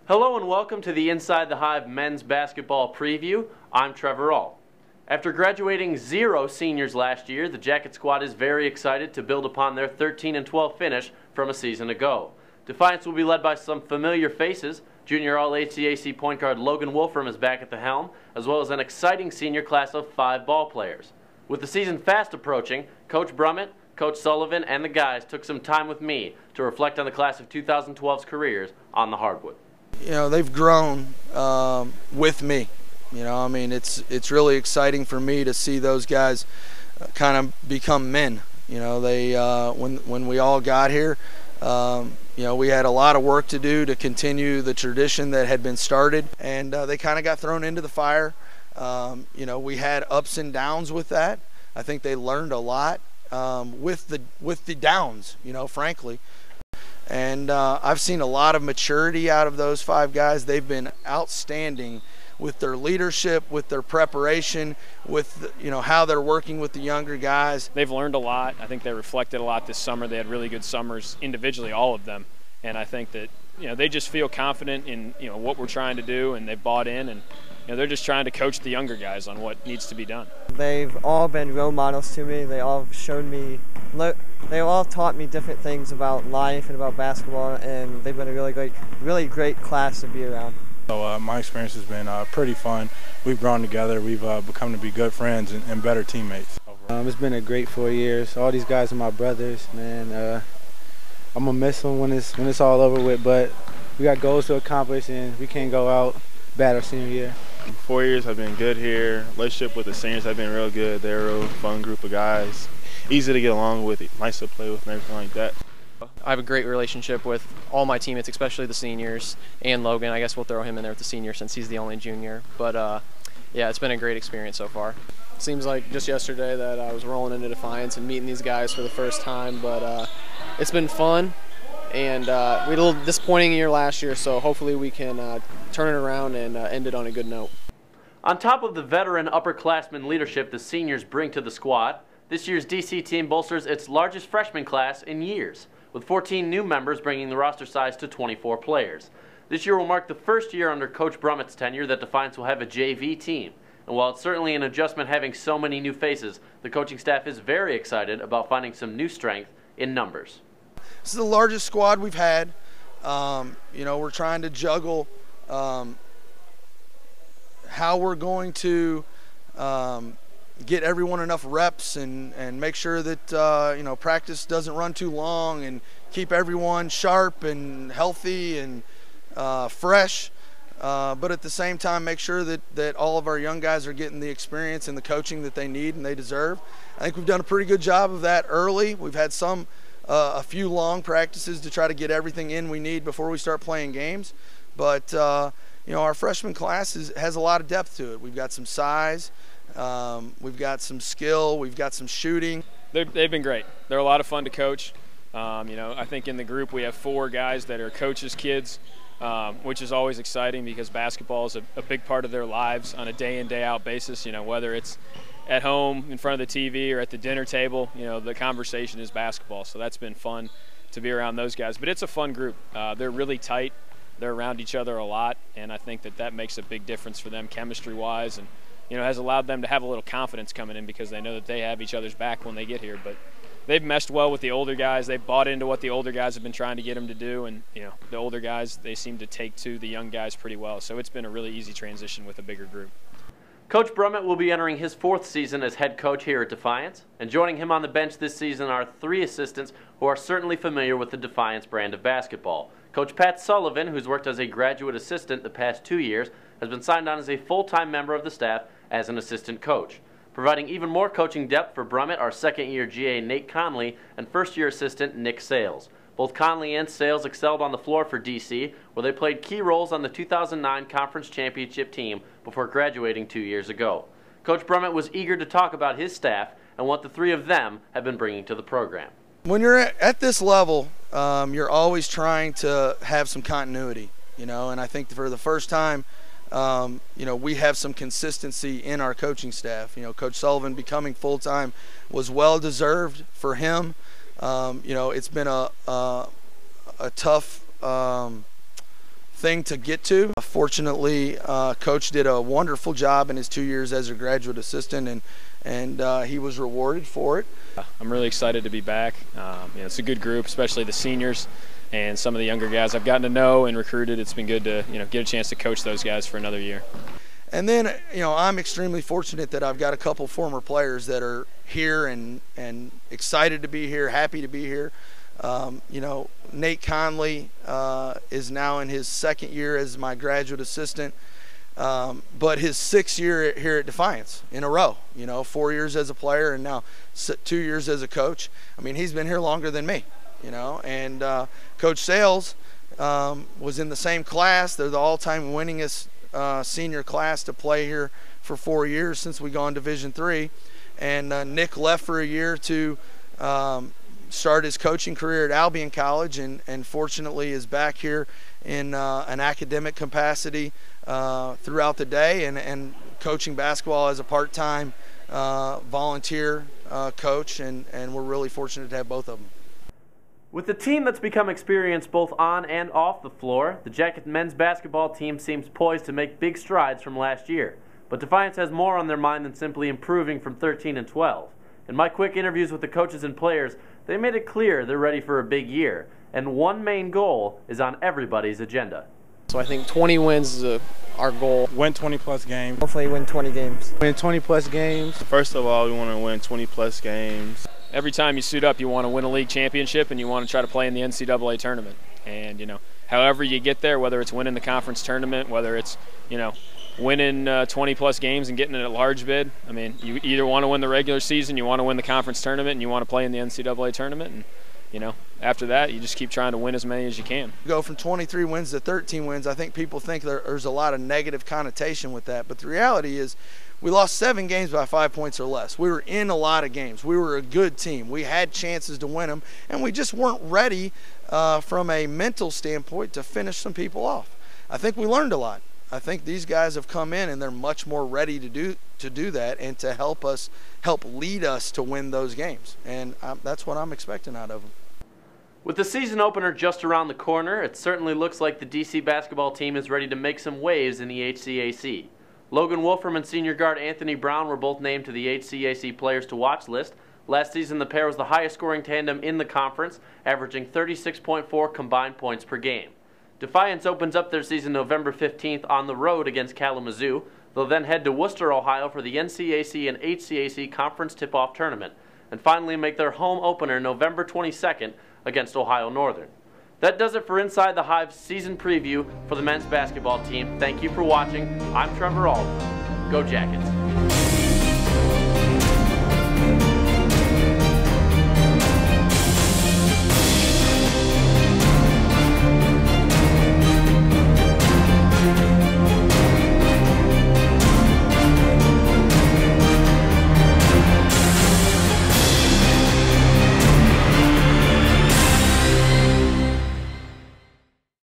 Hello and welcome to the Inside the Hive men's basketball preview. I'm Trevor All. After graduating 0 seniors last year, the Jacket squad is very excited to build upon their 13-12 finish from a season ago. Defiance will be led by some familiar faces. Junior All-HCAC point guard Logan Wolfram is back at the helm, as well as an exciting senior class of 5 ball players. With the season fast approaching, Coach Brummett, Coach Sullivan, and the guys took some time with me to reflect on the class of 2012's careers on the hardwood. You know, they've grown with me. You know, I mean, it's really exciting for me to see those guys kind of become men. You know, they when we all got here, you know, we had a lot of work to do to continue the tradition that had been started, and they kind of got thrown into the fire. You know, we had ups and downs with that. I think they learned a lot with the downs. You know, frankly. And I've seen a lot of maturity out of those 5 guys. They've been outstanding with their leadership, with their preparation, with how they're working with the younger guys. They've learned a lot. I think they reflected a lot this summer. They had really good summers individually, all of them. And I think that they just feel confident in what we're trying to do, and they've bought in, and they're just trying to coach the younger guys on what needs to be done. They've all been role models to me. They all showed me, they all taught me different things about life and about basketball, and they've been a really great class to be around. So my experience has been pretty fun. We've grown together. We've become to be good friends and better teammates. It's been a great 4 years. All these guys are my brothers, man. I'm gonna miss them when it's all over with, but we got goals to accomplish, and we can't go out bad our senior year. 4 years have been good here. Relationship with the seniors have been real good. They're a real fun group of guys. Easy to get along with, nice to play with and everything like that. I have a great relationship with all my teammates, especially the seniors, and Logan. I guess we'll throw him in there with the senior since he's the only junior. But yeah, it's been a great experience so far. Seems like just yesterday that I was rolling into Defiance and meeting these guys for the first time, but it's been fun. And we had a little disappointing year last year, so hopefully we can turn it around and end it on a good note. On top of the veteran upperclassmen leadership the seniors bring to the squad, this year's DC team bolsters its largest freshman class in years, with 14 new members bringing the roster size to 24 players. This year will mark the first year under Coach Brummett's tenure that Defiance will have a JV team. And while it's certainly an adjustment having so many new faces, the coaching staff is very excited about finding some new strength in numbers. This is the largest squad we've had. We're trying to juggle how we're going to get everyone enough reps and make sure that practice doesn't run too long, and keep everyone sharp and healthy and fresh. But at the same time, make sure that all of our young guys are getting the experience and the coaching that they need and they deserve. I think we've done a pretty good job of that early. We've had a few long practices to try to get everything in we need before we start playing games. But our freshman class has a lot of depth to it. We've got some size, we've got some skill, we've got some shooting. They've been great. They're a lot of fun to coach. I think in the group we have 4 guys that are coaches' kids, which is always exciting because basketball is a big part of their lives on a day-in, day-out basis. Whether it's at home in front of the TV or at the dinner table, the conversation is basketball. So that's been fun to be around those guys. But it's a fun group. They're really tight. They're around each other a lot, and I think that makes a big difference for them chemistry-wise, and has allowed them to have a little confidence coming in because they know that they have each other's back when they get here. But they've meshed well with the older guys. They've bought into what the older guys have been trying to get them to do, and the older guys, they seem to take to the young guys pretty well. So it's been a really easy transition with a bigger group. Coach Brummett will be entering his 4th season as head coach here at Defiance, and joining him on the bench this season are 3 assistants who are certainly familiar with the Defiance brand of basketball. Coach Pat Sullivan, who's worked as a graduate assistant the past 2 years, has been signed on as a full-time member of the staff as an assistant coach. Providing even more coaching depth for Brummett are second-year GA Nate Conley and first-year assistant Nick Sales. Both Conley and Sales excelled on the floor for DC, where they played key roles on the 2009 Conference Championship team before graduating 2 years ago. Coach Brummett was eager to talk about his staff and what the 3 of them have been bringing to the program. When you're at this level, you're always trying to have some continuity, and I think for the first time, we have some consistency in our coaching staff. Coach Sullivan becoming full-time was well-deserved for him. It's been a tough thing to get to. Fortunately, Coach did a wonderful job in his 2 years as a graduate assistant, and he was rewarded for it. I'm really excited to be back. It's a good group, especially the seniors and some of the younger guys I've gotten to know and recruited. It's been good to get a chance to coach those guys for another year. And then, I'm extremely fortunate that I've got a couple former players that are here and excited to be here, happy to be here. Nate Conley is now in his second year as my graduate assistant, but his 6th year here at Defiance in a row. 4 years as a player and now 2 years as a coach. I mean, he's been here longer than me, and Coach Sales was in the same class. They're the all-time winningest senior class to play here for 4 years since we gone Division III. And Nick left for a year to start his coaching career at Albion College, and fortunately is back here in an academic capacity throughout the day and coaching basketball as a part-time volunteer coach, and we're really fortunate to have both of them. With the team that's become experienced both on and off the floor, the Jacket men's basketball team seems poised to make big strides from last year. But Defiance has more on their mind than simply improving from 13 and 12. In my quick interviews with the coaches and players, they made it clear they're ready for a big year, and one main goal is on everybody's agenda. So I think 20 wins is our goal. Win 20-plus games. Hopefully win 20 games. Win 20-plus games. First of all, we want to win 20-plus games. Every time you suit up, you want to win a league championship and you want to try to play in the NCAA tournament. And, however you get there, whether it's winning the conference tournament, whether it's, winning 20-plus games and getting in a large bid. I mean, you either want to win the regular season, you want to win the conference tournament, and you want to play in the NCAA tournament. And, after that, you just keep trying to win as many as you can. Go from 23 wins to 13 wins. I think people think there's a lot of negative connotation with that. But the reality is we lost 7 games by 5 points or less. We were in a lot of games. We were a good team. We had chances to win them, and we just weren't ready from a mental standpoint to finish some people off. I think we learned a lot. I think these guys have come in and they're much more ready to do that and to help lead us to win those games. And that's what I'm expecting out of them. With the season opener just around the corner, it certainly looks like the DC basketball team is ready to make some waves in the HCAC. Logan Wolfram and senior guard Anthony Brown were both named to the HCAC Players to Watch list. Last season, the pair was the highest scoring tandem in the conference, averaging 36.4 combined points per game. Defiance opens up their season November 15th on the road against Kalamazoo. They'll then head to Worcester, Ohio for the NCAC and HCAC Conference Tip-Off Tournament, and finally make their home opener November 22nd against Ohio Northern. That does it for Inside the Hive season preview for the men's basketball team. Thank you for watching. I'm Trevor Alden. Go Jackets.